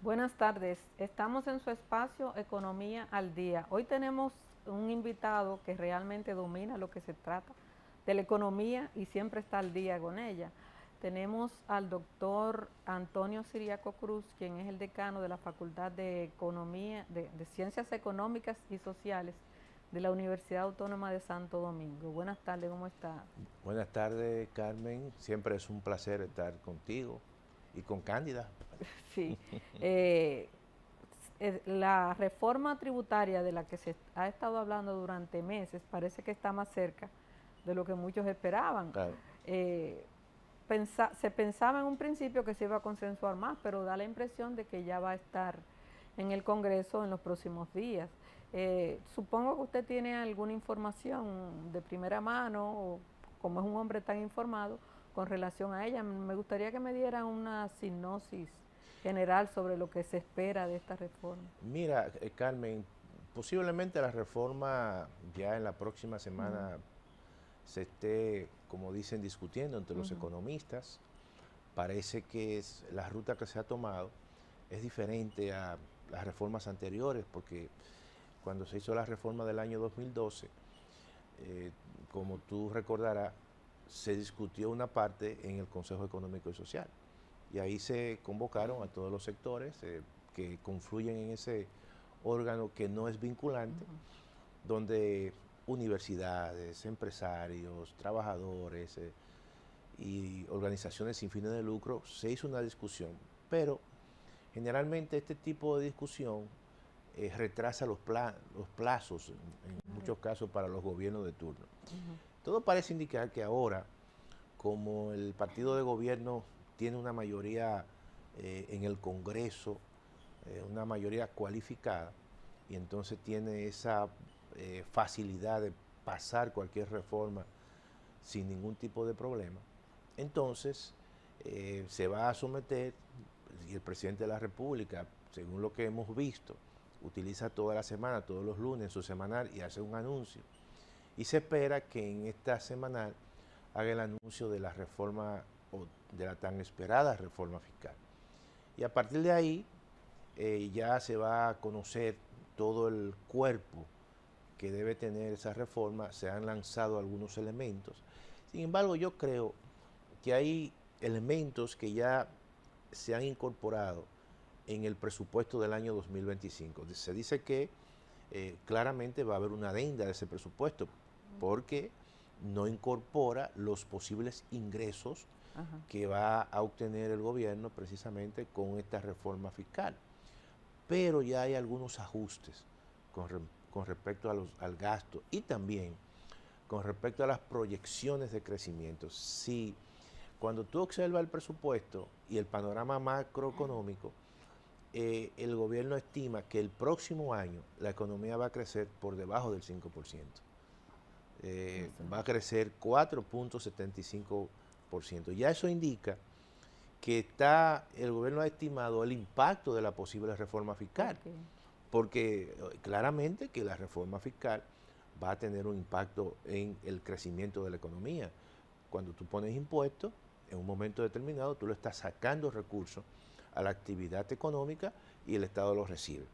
Buenas tardes, estamos en su espacio Economía al Día. Hoy tenemos un invitado que realmente domina lo que se trata de la economía y siempre está al día con ella. Tenemos al doctor Antonio Siriaco Cruz, quien es el decano de la Facultad de Economía, de Ciencias Económicas y Sociales de la Universidad Autónoma de Santo Domingo. Buenas tardes, ¿cómo está? Buenas tardes, Carmen. Siempre es un placer estar contigo y con Cándida. Sí, eh, la reforma tributaria de la que se ha estado hablando durante meses parece que está más cerca de lo que muchos esperaban. Claro. Eh, Se pensaba en un principio que se iba a consensuar más, pero da la impresión de que ya va a estar en el Congreso en los próximos días. Supongo que usted tiene alguna información de primera mano, o como es un hombre tan informado, con relación a ella. Me gustaría que me diera una sinopsis general sobre lo que se espera de esta reforma. Mira, Carmen, posiblemente la reforma ya en la próxima Uh -huh, semana se esté, como dicen, discutiendo entre uh los -huh, economistas. Parece que la ruta que se ha tomado es diferente a las reformas anteriores, porque cuando se hizo la reforma del año 2012, eh, como tú recordarás, se discutió una parte en el Consejo Económico y Social. Y ahí se convocaron a todos los sectores que confluyen en ese órgano que no es uh vinculante, -huh. donde universidades, empresarios, trabajadores y organizaciones sin fines de lucro, se hizo una discusión. Pero generalmente este tipo de discusión retrasa los plazos, en muchos casos para los gobiernos de turno. Uh -huh. Todo parece indicar que ahora, como el partido de gobierno tiene una mayoría en el Congreso, una mayoría cualificada, y entonces tiene esa facilidad de pasar cualquier reforma sin ningún tipo de problema, entonces se va a someter, y el presidente de la República, según lo que hemos visto, utiliza toda la semana, todos los lunes, su semanal y hace un anuncio. Y se espera que en esta semanal haga el anuncio de la reforma o de la tan esperada reforma fiscal. Y a partir de ahí ya se va a conocer todo el cuerpo que debe tener esa reforma. Se han lanzado algunos elementos. Sin embargo, yo creo que hay elementos que ya se han incorporado en el presupuesto del año 2025. Se dice que claramente va a haber una adenda de ese presupuesto porque no incorpora los posibles ingresos Ajá. que va a obtener el gobierno precisamente con esta reforma fiscal. Pero ya hay algunos ajustes con, con respecto al gasto y también con respecto a las proyecciones de crecimiento. Si cuando tú observas el presupuesto y el panorama macroeconómico, el gobierno estima que el próximo año la economía va a crecer por debajo del 5%. Va a crecer 4,75%. Ya eso indica que el gobierno ha estimado el impacto de la posible reforma fiscal, Okay. porque claramente que la reforma fiscal va a tener un impacto en el crecimiento de la economía. Cuando tú pones impuestos, en un momento determinado tú le estás sacando recursos a la actividad económica y el Estado los recibe.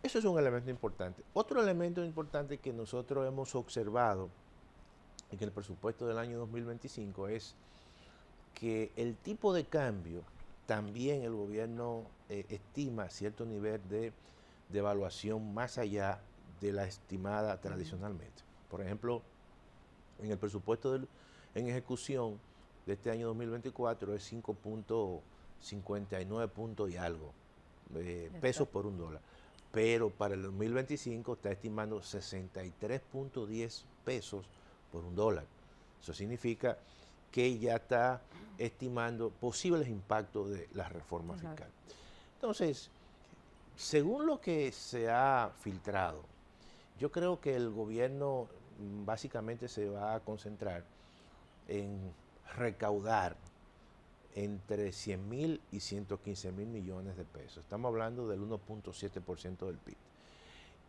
Eso es un elemento importante. Otro elemento importante que nosotros hemos observado en el presupuesto del año 2025 es que el tipo de cambio también el gobierno estima cierto nivel de devaluación más allá de la estimada Uh -huh. tradicionalmente. Por ejemplo, en el presupuesto en ejecución de este año 2024 es 5,59 puntos y algo pesos Exacto. por un dólar. Pero para el 2025 está estimando 63,10 pesos por un dólar. Eso significa que ya está estimando posibles impactos de la reforma Exacto. fiscal. Entonces, según lo que se ha filtrado, yo creo que el gobierno básicamente se va a concentrar en recaudar entre 100.000 y 115.000 millones de pesos. Estamos hablando del 1,7% del PIB.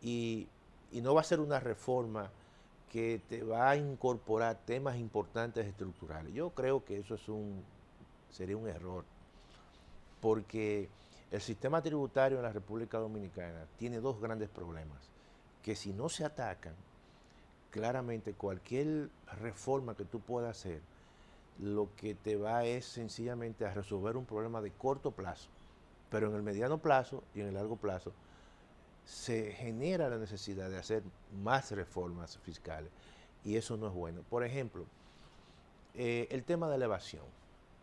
Y, y no va a ser una reforma que te va a incorporar temas importantes estructurales. Yo creo que eso sería un error, porque El sistema tributario en la República Dominicana tiene dos grandes problemas, que si no se atacan, claramente cualquier reforma que tú puedas hacer, lo que te va es sencillamente a resolver un problema de corto plazo, pero en el mediano plazo y en el largo plazo se genera la necesidad de hacer más reformas fiscales y eso no es bueno. Por ejemplo, el tema de la evasión.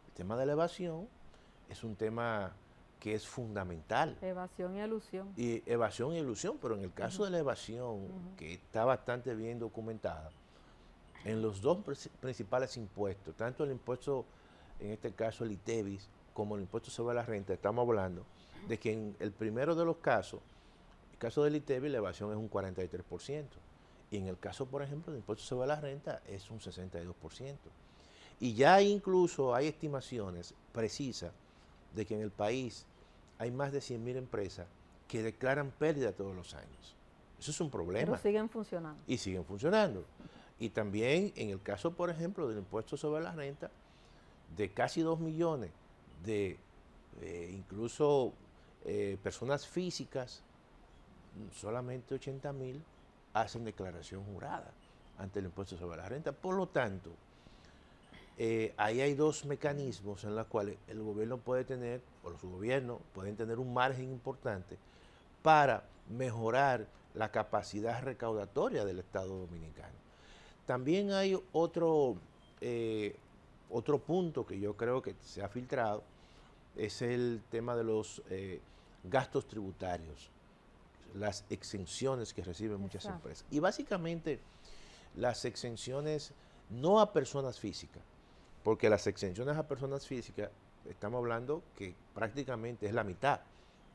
El tema de la evasión es un tema que es fundamental. Evasión y elusión. Y evasión y elusión, pero en el caso de la evasión, que está bastante bien documentada, en los dos principales impuestos, tanto el impuesto, en este caso el ITEVIS, como el impuesto sobre la renta, estamos hablando de que en el primero de los casos, el caso del ITEVIS, la evasión es un 43%, y en el caso, por ejemplo, del impuesto sobre la renta, es un 62%. Y ya incluso hay estimaciones precisas de que en el país hay más de 100.000 empresas que declaran pérdida todos los años. Eso es un problema. Pero siguen funcionando. Y siguen funcionando. Y también en el caso, por ejemplo, del impuesto sobre la renta, de casi 2 millones de incluso personas físicas, solamente 80.000 hacen declaración jurada ante el impuesto sobre la renta. Por lo tanto, ahí hay dos mecanismos en los cuales el gobierno puede tener, o los gobiernos pueden tener un margen importante para mejorar la capacidad recaudatoria del Estado Dominicano. También hay otro punto que yo creo que se ha filtrado, es el tema de los gastos tributarios, las exenciones que reciben muchas empresas. Y básicamente las exenciones no a personas físicas, porque las exenciones a personas físicas, estamos hablando que prácticamente es la mitad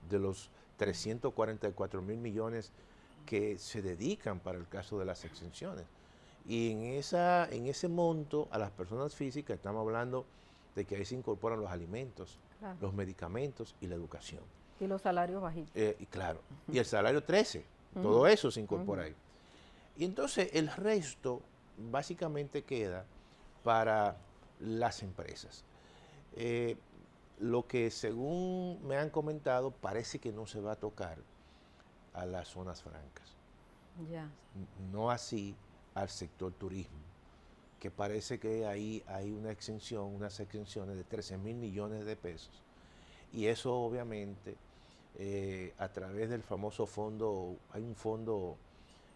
de los 344.000 millones que se dedican para el caso de las exenciones. Y en ese monto a las personas físicas estamos hablando de que ahí se incorporan los alimentos, claro, los medicamentos y la educación. Y los salarios bajitos. Y claro, y el salario 13, todo eso se incorpora ahí. Y entonces el resto básicamente queda para las empresas. Lo que según me han comentado parece que no se va a tocar a las zonas francas. Ya. No así al sector turismo, que parece que ahí hay una exención, unas exenciones de 13.000 millones de pesos. Y eso obviamente a través del famoso fondo, hay un fondo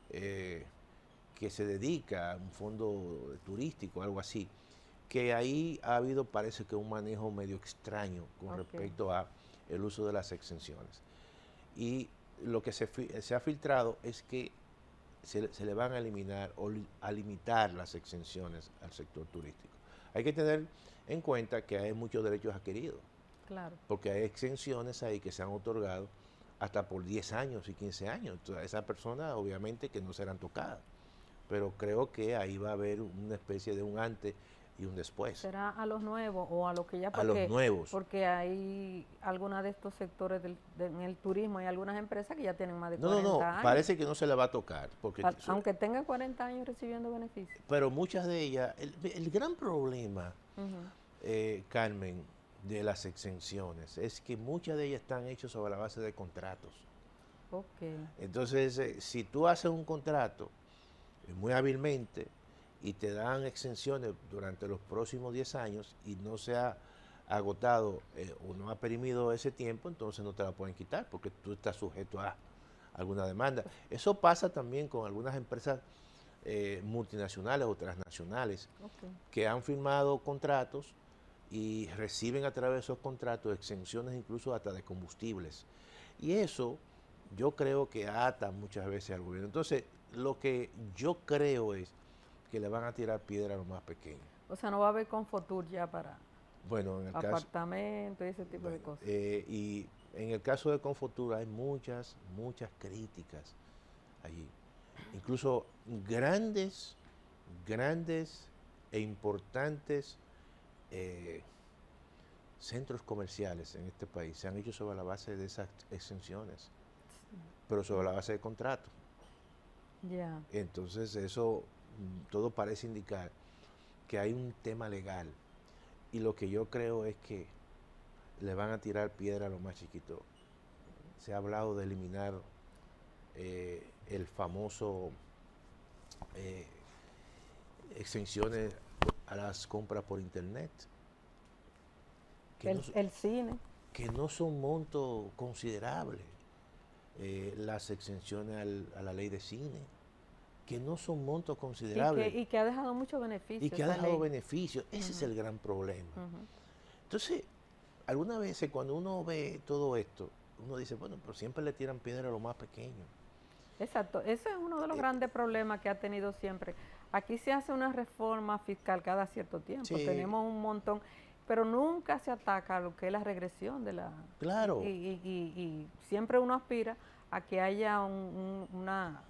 que se dedica a un fondo turístico, algo así, que ahí ha habido, parece que un manejo medio extraño con respecto a el uso de las exenciones. Y lo que se ha filtrado es que se le van a eliminar o a limitar las exenciones al sector turístico. Hay que tener en cuenta que hay muchos derechos adquiridos. Claro. Porque hay exenciones ahí que se han otorgado hasta por 10 años y 15 años. Entonces, esas personas obviamente que no serán tocadas. Pero creo que ahí va a haber una especie de un antes y un después. ¿Será a los nuevos o a los que ya? A los nuevos. Porque hay algunos de estos sectores en el turismo, hay algunas empresas que ya tienen más de 40 años. Parece que no se le va a tocar. Porque aunque tengan 40 años recibiendo beneficios. Pero muchas de ellas, el gran problema, Carmen, de las exenciones es que muchas de ellas están hechas sobre la base de contratos. Entonces, si tú haces un contrato muy hábilmente y te dan exenciones durante los próximos 10 años y no se ha agotado o no ha perimido ese tiempo, entonces no te la pueden quitar porque tú estás sujeto a alguna demanda. Eso pasa también con algunas empresas multinacionales o transnacionales que han firmado contratos y reciben a través de esos contratos exenciones incluso hasta de combustibles. Y eso yo creo que ata muchas veces al gobierno. Entonces, lo que yo creo es que le van a tirar piedra a los más pequeños. O sea, no va a haber Confotur ya para en el apartamentos y ese tipo de cosas. Y en el caso de Confotur hay muchas críticas allí. Incluso grandes e importantes centros comerciales en este país se han hecho sobre la base de esas exenciones, pero sobre la base de contrato. Entonces eso todo parece indicar que hay un tema legal y lo que yo creo es que le van a tirar piedra a los más chiquitos. Se ha hablado de eliminar el famoso exenciones a las compras por internet. El cine. Que no son montos considerables. Las exenciones a la ley de cine, que no son montos considerables. Y que ha dejado muchos beneficios. Y que ha dejado beneficios. Ese es el gran problema. Entonces, algunas veces cuando uno ve todo esto, uno dice, bueno, pero siempre le tiran piedra a lo más pequeño. Exacto, ese es uno de los grandes problemas que ha tenido siempre. Aquí se hace una reforma fiscal cada cierto tiempo, Sí. tenemos un montón, pero nunca se ataca lo que es la regresión de la... Claro. Y siempre uno aspira a que haya una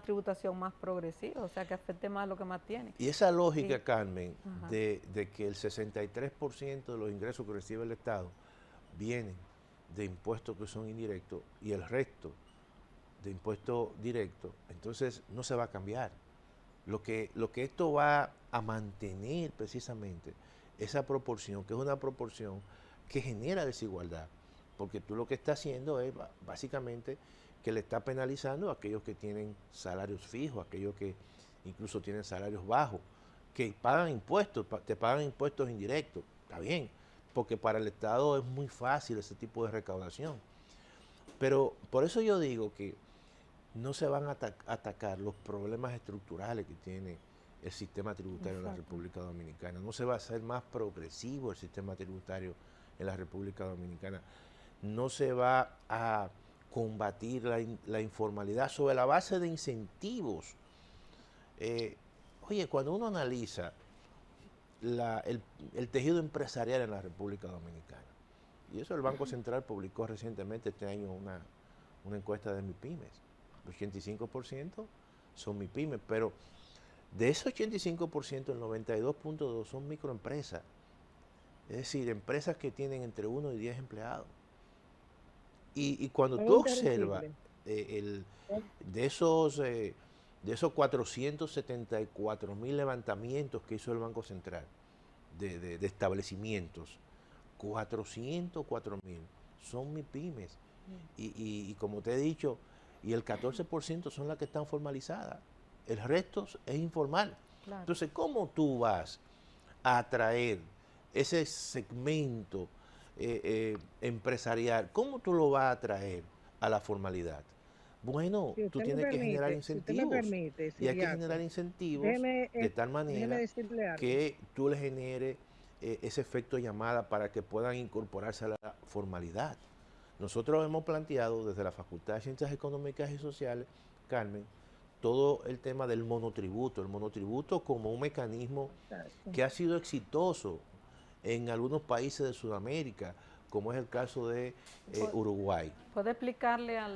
tributación más progresiva, o sea, que afecte más lo que más tiene. Y esa lógica, Carmen, de que el 63% de los ingresos que recibe el Estado vienen de impuestos que son indirectos y el resto de impuestos directos, entonces no se va a cambiar. Lo que esto va a mantener precisamente esa proporción, que es una proporción que genera desigualdad, porque tú lo que estás haciendo es básicamente que le está penalizando a aquellos que tienen salarios fijos, aquellos que incluso tienen salarios bajos, que pagan impuestos, te pagan impuestos indirectos, está bien, porque para el Estado es muy fácil ese tipo de recaudación. Pero por eso yo digo que no se van a atacar los problemas estructurales que tiene el sistema tributario en la República Dominicana. No se va a hacer más progresivo el sistema tributario en la República Dominicana. No se va a combatir la informalidad sobre la base de incentivos. Oye, cuando uno analiza el tejido empresarial en la República Dominicana, y eso el Banco Central publicó recientemente este año una encuesta de MIPYMES, el 85% son MIPYMES, pero de ese 85%, el 92.2% son microempresas, es decir, empresas que tienen entre 1 y 10 empleados. Y cuando tú observas de esos 474.000 levantamientos que hizo el Banco Central de establecimientos, 404.000 son MIPYMES. Y como te he dicho, y el 14% son las que están formalizadas. El resto es informal. Claro. Entonces, ¿cómo tú vas a atraer ese segmento empresarial? ¿Cómo tú lo vas a atraer a la formalidad? Bueno, tú tienes que generar incentivos. Y hay que generar incentivos de tal manera que tú le generes ese efecto llamada para que puedan incorporarse a la formalidad. Nosotros hemos planteado desde la Facultad de Ciencias Económicas y Sociales, Carmen, todo el tema del monotributo, el monotributo como un mecanismo que ha sido exitoso en algunos países de Sudamérica, como es el caso de Uruguay. ¿Puede explicarle a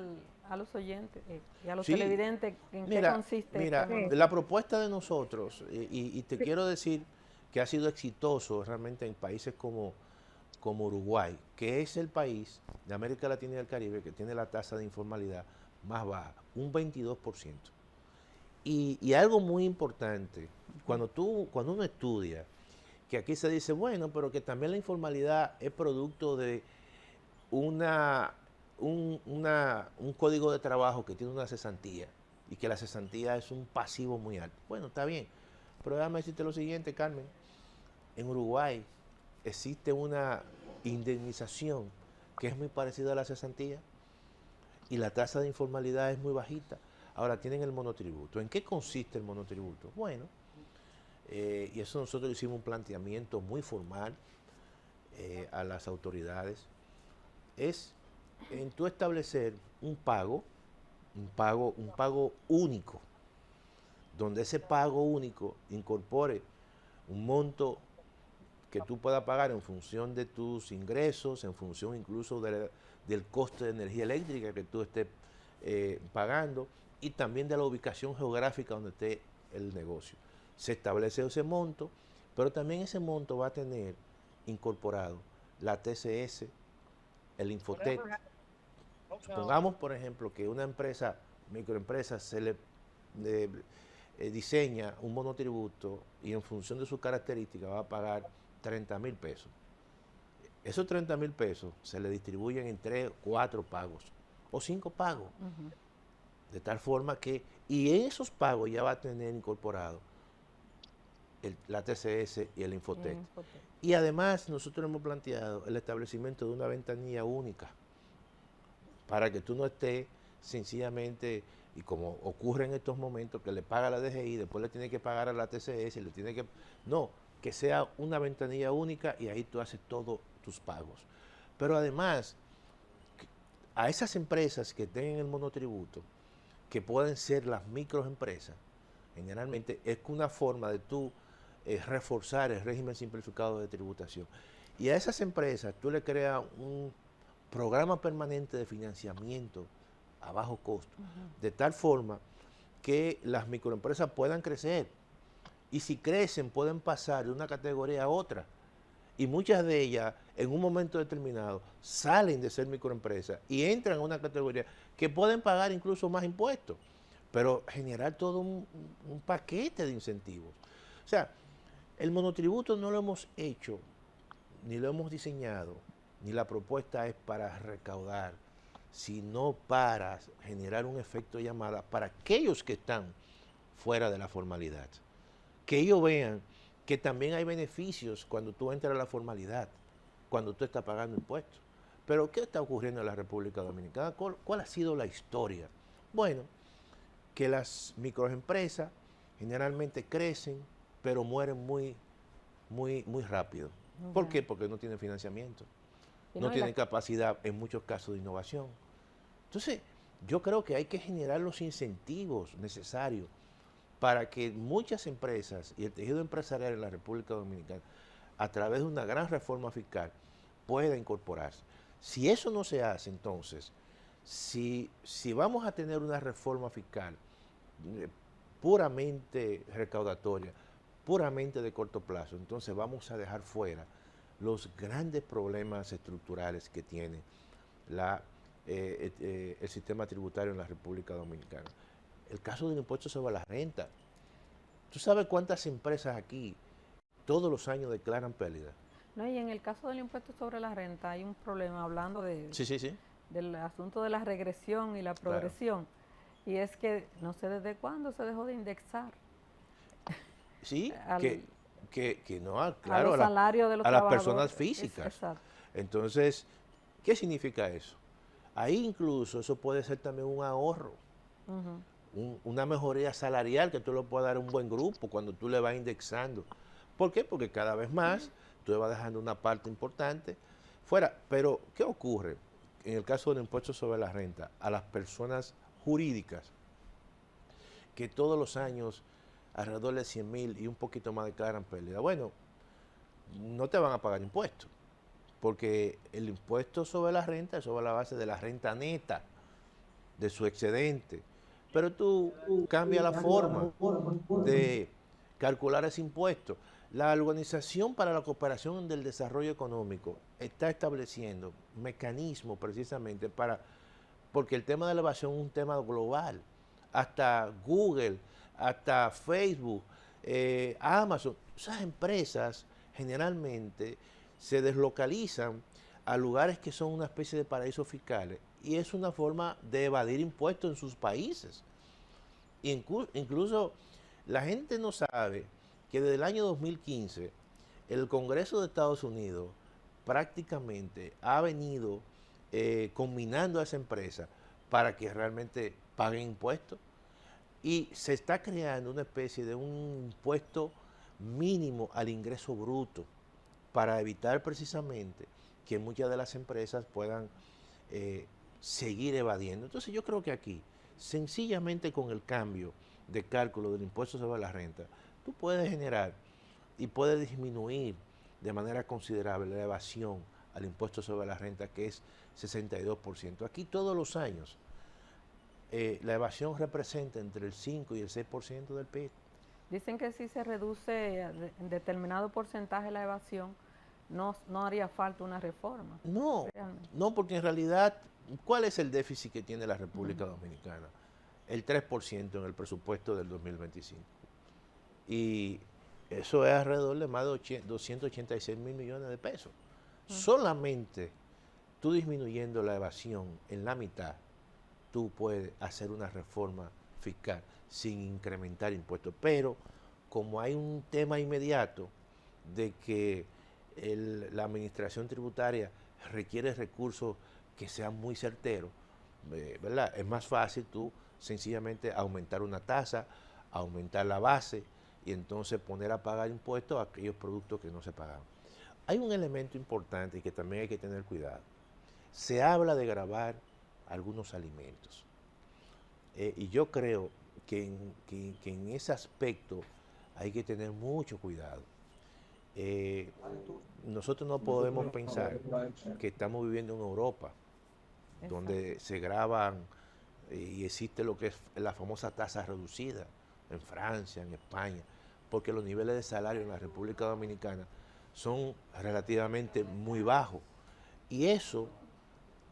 los oyentes y a los televidentes en qué consiste? Mira, la propuesta de nosotros, y te quiero decir que ha sido exitoso realmente en países como Uruguay, que es el país de América Latina y del Caribe que tiene la tasa de informalidad más baja, un 22%. Y algo muy importante, cuando uno estudia, que aquí se dice, bueno, pero que también la informalidad es producto de un código de trabajo que tiene una cesantía y que la cesantía es un pasivo muy alto. Bueno, está bien, pero déjame decirte lo siguiente, Carmen. En Uruguay existe una indemnización que es muy parecida a la cesantía y la tasa de informalidad es muy bajita. Ahora tienen el monotributo. ¿En qué consiste el monotributo? Bueno, y eso nosotros hicimos un planteamiento muy formal a las autoridades. Es en tú establecer un pago único, donde ese pago único incorpore un monto que tú puedas pagar en función de tus ingresos, en función incluso del coste de energía eléctrica que tú estés pagando y también de la ubicación geográfica donde esté el negocio. Se establece ese monto, pero también ese monto va a tener incorporado la TCS, el Infotec. Supongamos, por ejemplo, que una microempresa, se le diseña un monotributo y en función de sus características va a pagar 30.000 pesos. Esos 30,000 pesos se le distribuyen en 3, 4 pagos o 5 pagos. De tal forma que, y en esos pagos ya va a tener incorporado la TCS y el Infotec. Y además nosotros hemos planteado el establecimiento de una ventanilla única para que tú no estés sencillamente, y como ocurre en estos momentos, que le paga a la DGI, después le tiene que pagar a la TCS, le tiene que... No, que sea una ventanilla única y ahí tú haces todos tus pagos. Pero además, a esas empresas que tengan el monotributo, que pueden ser las microempresas, generalmente es una forma de tú reforzar el régimen simplificado de tributación. Y a esas empresas tú le creas un programa permanente de financiamiento a bajo costo, de tal forma que las microempresas puedan crecer. Y si crecen, pueden pasar de una categoría a otra. Y muchas de ellas, en un momento determinado, salen de ser microempresas y entran a una categoría que pueden pagar incluso más impuestos, pero generar todo un paquete de incentivos. O sea, el monotributo no lo hemos hecho, ni lo hemos diseñado, ni la propuesta es para recaudar, sino para generar un efecto de llamada para aquellos que están fuera de la formalidad. Que ellos vean que también hay beneficios cuando tú entras a la formalidad, cuando tú estás pagando impuestos. Pero ¿qué está ocurriendo en la República Dominicana? ¿Cuál ha sido la historia? Bueno, que las microempresas generalmente crecen, pero mueren muy rápido. ¿Por qué? Porque no tienen financiamiento, no tienen capacidad en muchos casos de innovación. Entonces, yo creo que hay que generar los incentivos necesarios para que muchas empresas y el tejido empresarial en la República Dominicana, a través de una gran reforma fiscal, pueda incorporarse. Si eso no se hace, entonces, si vamos a tener una reforma fiscal puramente recaudatoria, puramente de corto plazo, entonces vamos a dejar fuera los grandes problemas estructurales que tiene el sistema tributario en la República Dominicana. El caso del impuesto sobre la renta. ¿Tú sabes cuántas empresas aquí todos los años declaran pérdida? No, y en el caso del impuesto sobre la renta hay un problema, hablando del asunto de la regresión y la progresión. Claro. Y es que no sé desde cuándo se dejó de indexar. Sí, que no, claro, a los salarios de los a las personas físicas. Exacto. Entonces, ¿qué significa eso? Ahí incluso eso puede ser también un ahorro, una mejoría salarial que tú le puedas dar a un buen grupo cuando tú le vas indexando. ¿Por qué? Porque cada vez más tú le vas dejando una parte importante fuera. Pero, ¿qué ocurre en el caso del impuesto sobre la renta a las personas jurídicas que todos los años alrededor de 100,000 y un poquito más declaran pérdida? Bueno, no te van a pagar impuestos, porque el impuesto sobre la renta es sobre la base de la renta neta, de su excedente. Pero tú cambias la forma de calcular ese impuesto. La Organización para la Cooperación del Desarrollo Económico está estableciendo mecanismos precisamente porque el tema de la evasión es un tema global. Hasta Google, hasta Facebook, Amazon, esas empresas generalmente se deslocalizan a lugares que son una especie de paraísos fiscales y es una forma de evadir impuestos en sus países. Incluso la gente no sabe que desde el año 2015 el Congreso de Estados Unidos prácticamente ha venido combinando a esa empresa para que realmente paguen impuestos y se está creando una especie de un impuesto mínimo al ingreso bruto para evitar precisamente que muchas de las empresas puedan seguir evadiendo. Entonces yo creo que aquí, sencillamente con el cambio de cálculo del impuesto sobre la renta, tú puedes generar y puedes disminuir de manera considerable la evasión al impuesto sobre la renta, que es 62%. Aquí todos los años la evasión representa entre el 5 y el 6% del PIB. Dicen que si se reduce en determinado porcentaje la evasión, no haría falta una reforma. No, porque en realidad, ¿cuál es el déficit que tiene la República Dominicana? El 3% en el presupuesto del 2025. Y eso es alrededor de más de 286 mil millones de pesos. Solamente tú disminuyendo la evasión en la mitad, tú puedes hacer una reforma fiscal sin incrementar impuestos. Pero como hay un tema inmediato de que la administración tributaria requiere recursos que sean muy certeros, ¿verdad? Es más fácil tú sencillamente aumentar una tasa, aumentar la base y entonces poner a pagar impuestos a aquellos productos que no se pagaban. Hay un elemento importante y que también hay que tener cuidado. Se habla de gravar algunos alimentos. Y yo creo que en ese aspecto hay que tener mucho cuidado. Nosotros no podemos pensar que estamos viviendo en Europa, donde se graban y existe lo que es la famosa tasa reducida en Francia, en España, porque los niveles de salario en la República Dominicana son relativamente muy bajos. Y eso,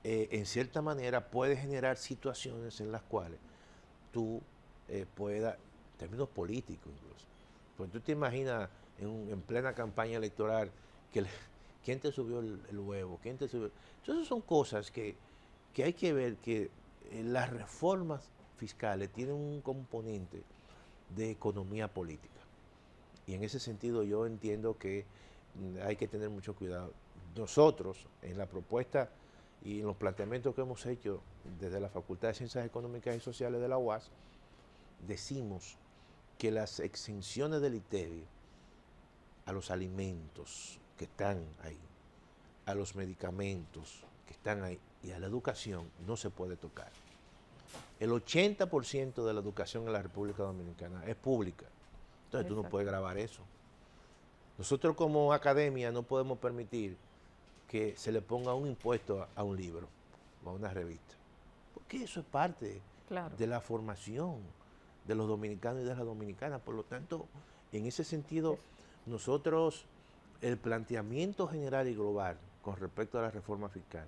en cierta manera, puede generar situaciones en las cuales tú puedas, en términos políticos incluso, pues tú te imaginas en plena campaña electoral quién te subió el huevo, quién te subió. Entonces son cosas que hay que ver que las reformas fiscales tienen un componente de economía política. Y en ese sentido yo entiendo que hay que tener mucho cuidado. Nosotros, en la propuesta y en los planteamientos que hemos hecho desde la Facultad de Ciencias Económicas y Sociales de la UAS, decimos que las exenciones del ITEVI a los alimentos que están ahí, a los medicamentos que están ahí y a la educación no se puede tocar. El 80% de la educación en la República Dominicana es pública. Entonces tú no puedes grabar eso. Nosotros como academia no podemos permitir que se le ponga un impuesto a un libro o a una revista. Porque eso es parte de la formación de los dominicanos y de las dominicanas. Por lo tanto, en ese sentido, nosotros, el planteamiento general y global con respecto a la reforma fiscal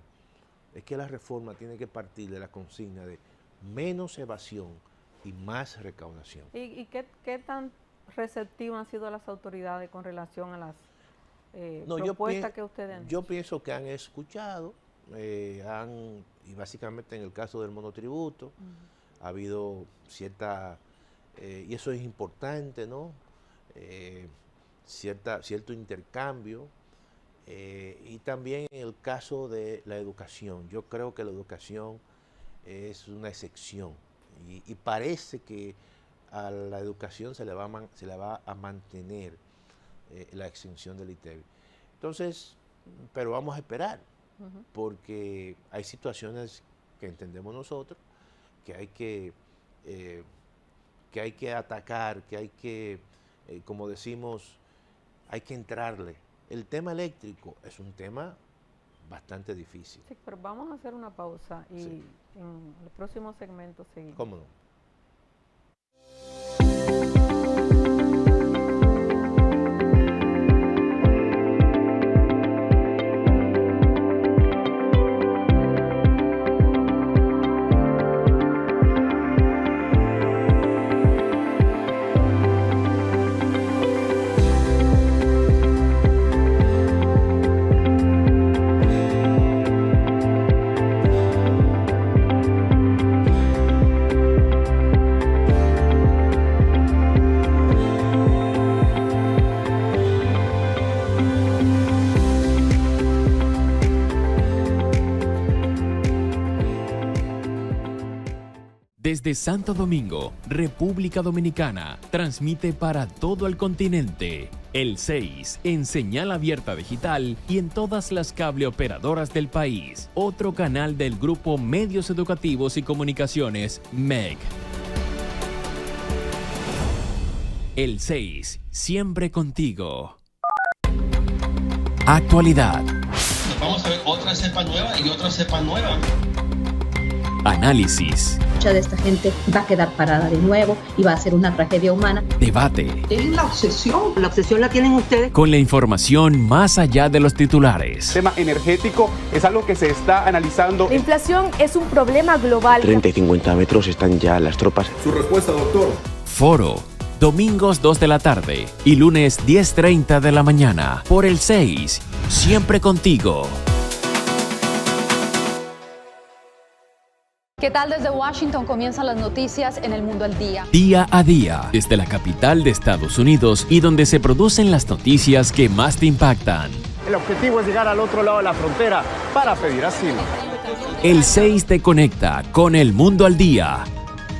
es que la reforma tiene que partir de la consigna de menos evasión y más recaudación. ¿Y qué tan receptivas han sido las autoridades con relación a las propuestas que ustedes han hecho? Yo pienso que han escuchado, y básicamente en el caso del monotributo, ha habido cierta, y eso es importante, ¿no? Cierto intercambio, y también en el caso de la educación. Yo creo que la educación es una excepción y parece que a la educación se le va a mantener la exención del ITEVI. Entonces, pero vamos a esperar, porque hay situaciones que entendemos nosotros que hay que atacar, que hay que, como decimos, hay que entrarle. El tema eléctrico es un tema bastante difícil. Sí, pero vamos a hacer una pausa y en el próximo segmento seguimos. ¿Cómo no? Desde Santo Domingo, República Dominicana, transmite para todo el continente el 6 en señal abierta digital y en todas las cableoperadoras del país. Otro canal del Grupo Medios Educativos y Comunicaciones, MEC. El 6, siempre contigo. Actualidad. Vamos a ver otra cepa nueva y otra cepa nueva. Análisis. Mucha de esta gente va a quedar parada de nuevo y va a ser una tragedia humana. Debate. Es la obsesión la tienen ustedes. Con la información más allá de los titulares. El tema energético es algo que se está analizando. La inflación es un problema global. 30 y 50 metros están ya las tropas. Su respuesta, doctor. Foro. domingos 2 de la tarde y lunes 10:30 de la mañana por el 6, siempre contigo. ¿Qué tal? Desde Washington comienzan las noticias en El Mundo al Día. Día a día, desde la capital de Estados Unidos y donde se producen las noticias que más te impactan. El objetivo es llegar al otro lado de la frontera para pedir asilo. El 6 te conecta con El Mundo al Día.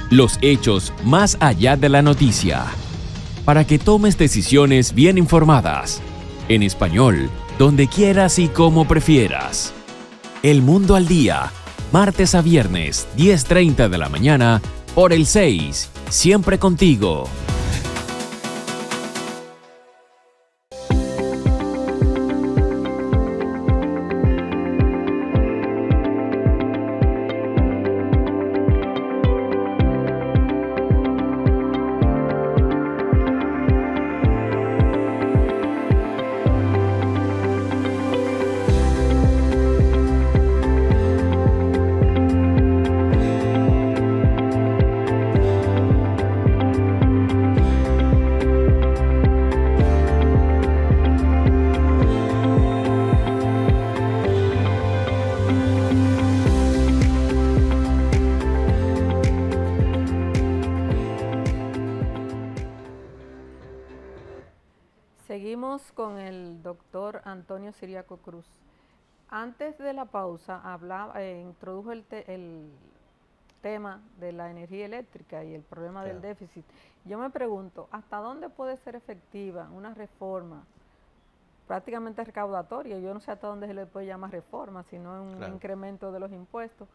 Los hechos más allá de la noticia. Para que tomes decisiones bien informadas. En español, donde quieras y como prefieras. El Mundo al Día. Martes a viernes, 10:30 de la mañana, por el 6, siempre contigo. Seguimos con el doctor Antonio Siriaco Cruz. Antes de la pausa introdujo el tema de la energía eléctrica y el problema del déficit. Yo me pregunto, ¿hasta dónde puede ser efectiva una reforma prácticamente recaudatoria? Yo no sé hasta dónde se le puede llamar reforma, sino un incremento de los impuestos,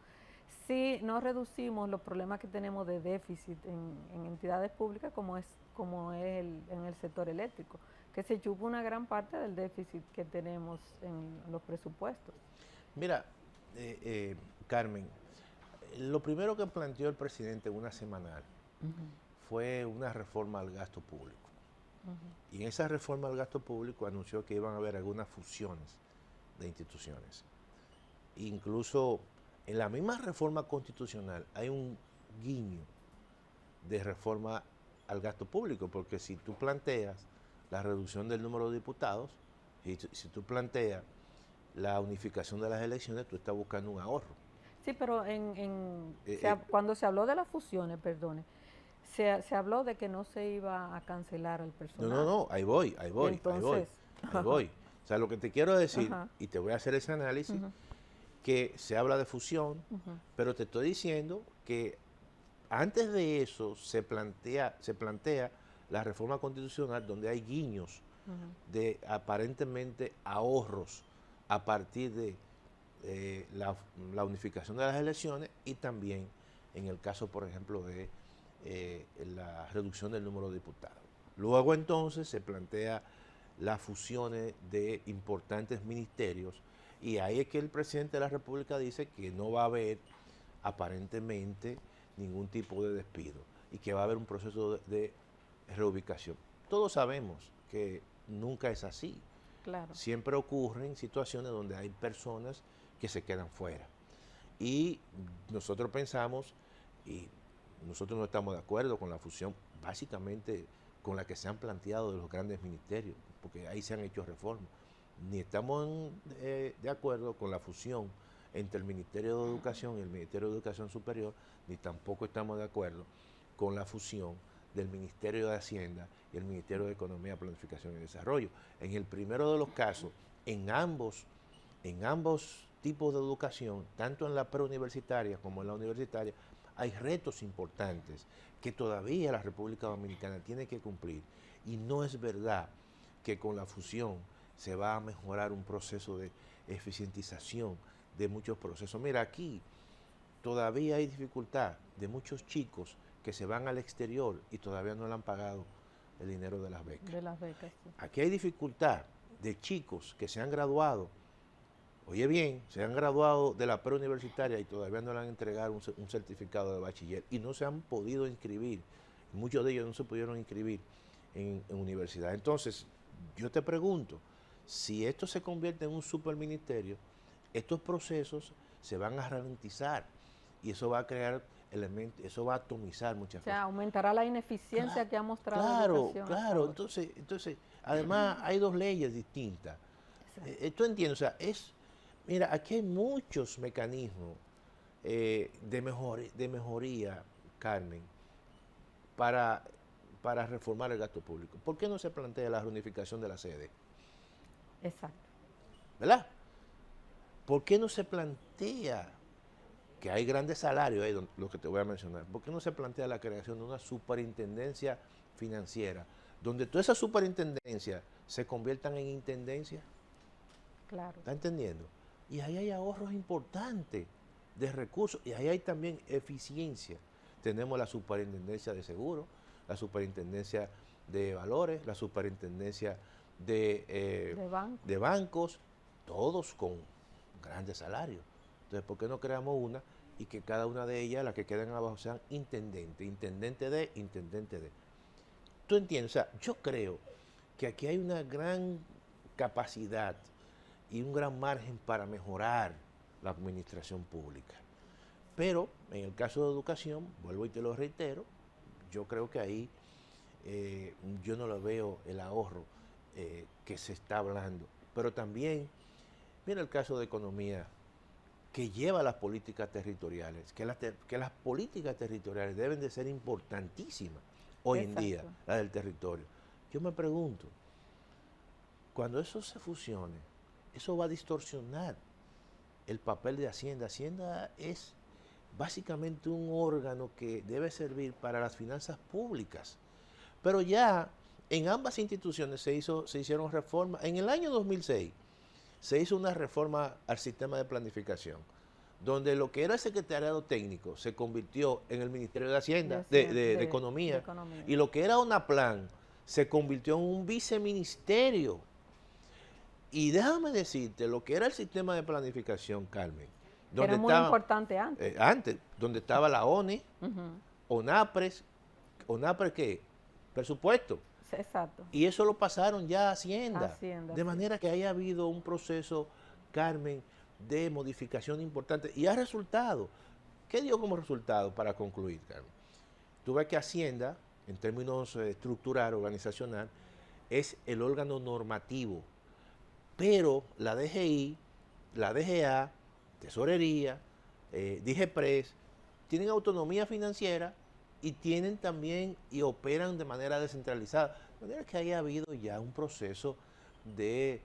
si no reducimos los problemas que tenemos de déficit en entidades públicas como es en el sector eléctrico, que se chupa una gran parte del déficit que tenemos en los presupuestos. Mira, Carmen, lo primero que planteó el presidente en una semanal fue una reforma al gasto público. Y en esa reforma al gasto público anunció que iban a haber algunas fusiones de instituciones. Incluso en la misma reforma constitucional hay un guiño de reforma al gasto público, porque si tú planteas la reducción del número de diputados, y si tú planteas la unificación de las elecciones, tú estás buscando un ahorro. Sí, pero cuando se habló de las fusiones, se habló de que no se iba a cancelar al personal. No, ahí voy. Entonces, ahí voy. O sea, lo que te quiero decir, y te voy a hacer ese análisis, que se habla de fusión, pero te estoy diciendo que antes de eso se plantea la reforma constitucional, donde hay guiños de aparentemente ahorros a partir de la unificación de las elecciones, y también en el caso, por ejemplo, de la reducción del número de diputados. Luego entonces se plantea las fusiones de importantes ministerios, y ahí es que el presidente de la República dice que no va a haber aparentemente ningún tipo de despido y que va a haber un proceso de reubicación. Todos sabemos que nunca es así. Claro. Siempre ocurren situaciones donde hay personas que se quedan fuera. Y nosotros pensamos, y nosotros no estamos de acuerdo con la fusión, básicamente con la que se han planteado de los grandes ministerios, porque ahí se han hecho reformas. Ni estamos de acuerdo con la fusión entre el Ministerio de Educación y el Ministerio de Educación Superior, ni tampoco estamos de acuerdo con la fusión del Ministerio de Hacienda y el Ministerio de Economía, Planificación y Desarrollo. En el primero de los casos, en ambos tipos de educación, tanto en la preuniversitaria como en la universitaria, hay retos importantes que todavía la República Dominicana tiene que cumplir, y no es verdad que con la fusión se va a mejorar un proceso de eficientización de muchos procesos. Mira, aquí todavía hay dificultad de muchos chicos que se van al exterior y todavía no le han pagado el dinero de las becas. Sí. Aquí hay dificultad de chicos que se han graduado, oye bien, se han graduado de la preuniversitaria y todavía no le han entregado un certificado de bachiller y no se han podido inscribir. Muchos de ellos no se pudieron inscribir en universidad. Entonces, yo te pregunto, si esto se convierte en un superministerio, estos procesos se van a ralentizar y eso va a crear elementos, eso va a atomizar muchas O sea, cosas. aumentará la ineficiencia que ha mostrado la Claro, educación hasta claro. ahora. Entonces, además hay dos leyes distintas. ¿Tú entiendes? O sea, mira, aquí hay muchos mecanismos de mejoría, Carmen, para reformar el gasto público. ¿Por qué no se plantea la reunificación de la sede? Exacto. ¿Verdad? ¿Por qué no se plantea, que hay grandes salarios ahí, lo que te voy a mencionar, por qué no se plantea la creación de una superintendencia financiera, donde todas esas superintendencias se conviertan en intendencias? Claro. ¿Está entendiendo? Y ahí hay ahorros importantes de recursos y ahí hay también eficiencia. Tenemos la superintendencia de seguros, la superintendencia de valores, la superintendencia de bancos, todos con grandes salarios. Entonces, ¿por qué no creamos una y que cada una de ellas, las que quedan abajo, sean intendente de? ¿Tú entiendes? O sea, yo creo que aquí hay una gran capacidad y un gran margen para mejorar la administración pública. Pero en el caso de educación, vuelvo y te lo reitero, yo creo que ahí yo no lo veo el ahorro que se está hablando. Pero también, mira el caso de economía, que lleva las políticas territoriales, que las políticas territoriales deben de ser importantísimas hoy en día, las del territorio. Yo me pregunto, cuando eso se fusione, eso va a distorsionar el papel de Hacienda. Hacienda es básicamente un órgano que debe servir para las finanzas públicas. Pero ya en ambas instituciones se hicieron reformas. En el año 2006 se hizo una reforma al sistema de planificación, donde lo que era el secretariado técnico se convirtió en el Ministerio de Hacienda, de Economía, y lo que era UNAPLAN se convirtió en un viceministerio. Y déjame decirte, lo que era el sistema de planificación, Carmen, donde era muy importante antes. Donde estaba la ONE, ONAPRES, ¿qué? Presupuesto. Exacto. Y eso lo pasaron ya a Hacienda. De sí. manera que haya habido un proceso, Carmen, de modificación importante. Y ha resultado. ¿Qué dio como resultado para concluir, Carmen? Tú ves que Hacienda, en términos estructural, organizacional, es el órgano normativo. Pero la DGI, la DGA, Tesorería, DGPRES, tienen autonomía financiera y tienen también y operan de manera descentralizada. De manera que haya habido ya un proceso de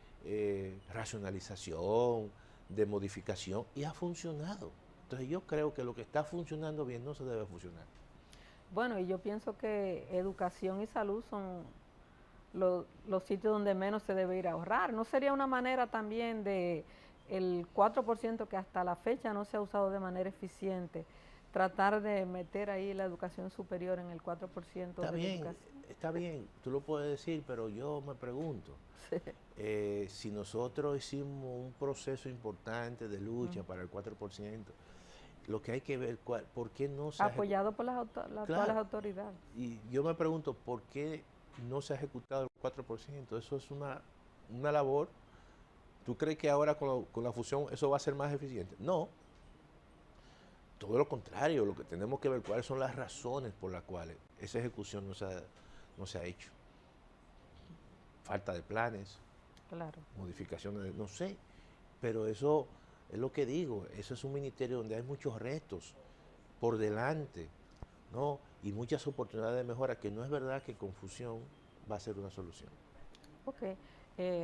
racionalización, de modificación, y ha funcionado. Entonces yo creo que lo que está funcionando bien no se debe funcionar. Bueno, y yo pienso que educación y salud son los sitios donde menos se debe ir a ahorrar. ¿No sería una manera también de el 4% que hasta la fecha no se ha usado de manera eficiente, tratar de meter ahí la educación superior en el 4% está de bien, educación? Está bien, tú lo puedes decir, pero yo me pregunto, si nosotros hicimos un proceso importante de lucha para el 4%, lo que hay que ver, ¿por qué no se apoyado por todas las autoridades? Y yo me pregunto, ¿por qué no se ha ejecutado el 4%? Eso es una labor. ¿Tú crees que ahora con la fusión eso va a ser más eficiente? No. Todo lo contrario, lo que tenemos que ver cuáles son las razones por las cuales esa ejecución no se ha hecho. Falta de planes, modificaciones, no sé, pero eso es lo que digo, eso es un ministerio donde hay muchos retos por delante, ¿no? Y muchas oportunidades de mejora, que no es verdad que con fusión va a ser una solución. Ok,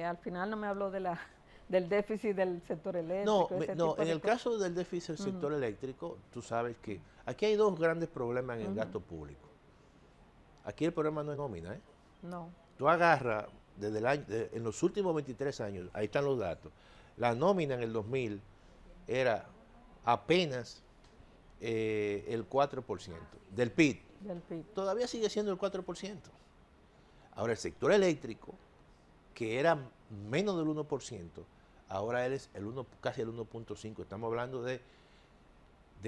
al final no me habló del déficit del sector eléctrico. No, en el caso del déficit del sector eléctrico, tú sabes que aquí hay dos grandes problemas en el gasto público. Aquí el problema no es nómina, ¿eh? No. Tú agarras en los últimos 23 años, ahí están los datos, la nómina en el 2000 era apenas el 4% del PIB. Todavía sigue siendo el 4%. Ahora el sector eléctrico, que era menos del 1%, ahora él es casi el 1.5%. Estamos hablando de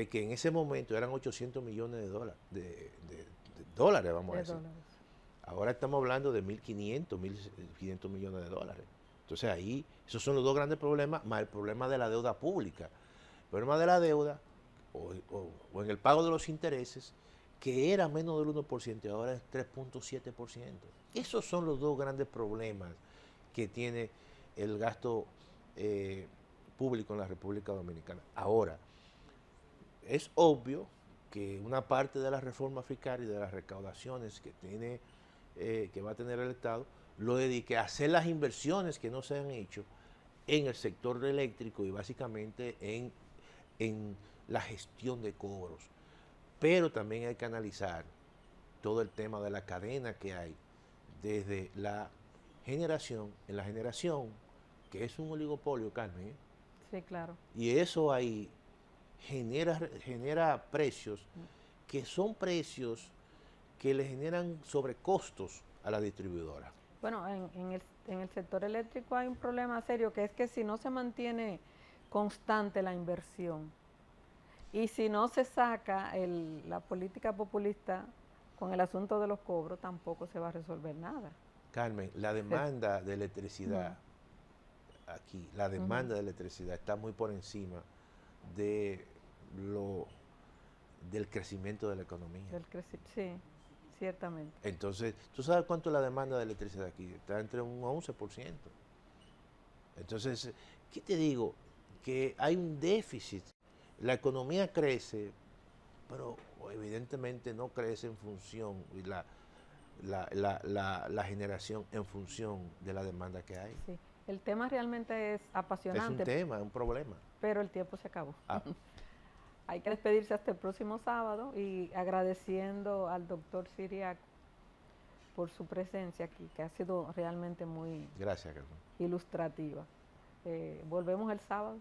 que en ese momento eran 800 millones de dólares, vamos a decir. Ahora estamos hablando de 1.500 millones de dólares. Entonces ahí, esos son los dos grandes problemas, más el problema de la deuda pública. El problema de la deuda, o en el pago de los intereses, que era menos del 1% y ahora es 3.7%. Esos son los dos grandes problemas que tiene el gasto público en la República Dominicana. Ahora, es obvio que una parte de la reforma fiscal y de las recaudaciones que va a tener el Estado lo dedique a hacer las inversiones que no se han hecho en el sector eléctrico y básicamente en la gestión de cobros. Pero también hay que analizar todo el tema de la cadena que hay desde la generación, que es un oligopolio, Carmen. Sí, claro. Y eso ahí genera precios que son precios que le generan sobrecostos a la distribuidora. Bueno, en el sector eléctrico hay un problema serio, que es que si no se mantiene constante la inversión y si no se saca la política populista con el asunto de los cobros, tampoco se va a resolver nada. Carmen, la demanda de electricidad aquí, la demanda de electricidad está muy por encima del crecimiento de la economía. Sí, ciertamente. Entonces, ¿tú sabes cuánto es la demanda de electricidad aquí? Está entre un 11%. Entonces, ¿qué te digo? Que hay un déficit. La economía crece, pero evidentemente no crece en función, y la generación en función de la demanda que hay. Sí. El tema realmente es apasionante. Es un tema, es un problema. Pero el tiempo se acabó. Hay que despedirse hasta el próximo sábado y agradeciendo al doctor Siriaco por su presencia aquí, que ha sido realmente muy Gracias, Carmen. ilustrativa. Volvemos el sábado.